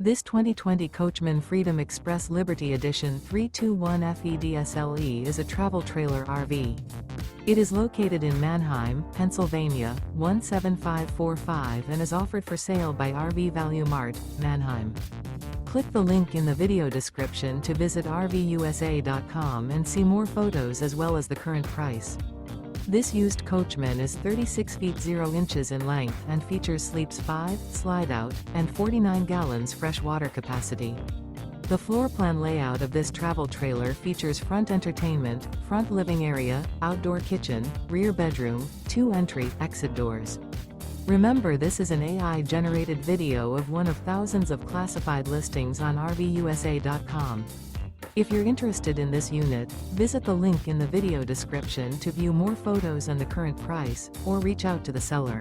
This 2020 Coachmen Freedom Express Liberty Edition 321 FEDSLE is a travel trailer RV. It is located in Manheim, Pennsylvania, 17545 and is offered for sale by RV Value Mart, Manheim. Click the link in the video description to visit RVUSA.com and see more photos as well as the current price. This used coachman is 36 feet 0 inches in length and features sleeps 5, slide-out, and 49 gallons fresh water capacity. The floor plan layout of this travel trailer features front entertainment, front living area, outdoor kitchen, rear bedroom, 2 entry/exit doors. Remember, this is an AI-generated video of one of thousands of classified listings on RVUSA.com. If you're interested in this unit, visit the link in the video description to view more photos and the current price, or reach out to the seller.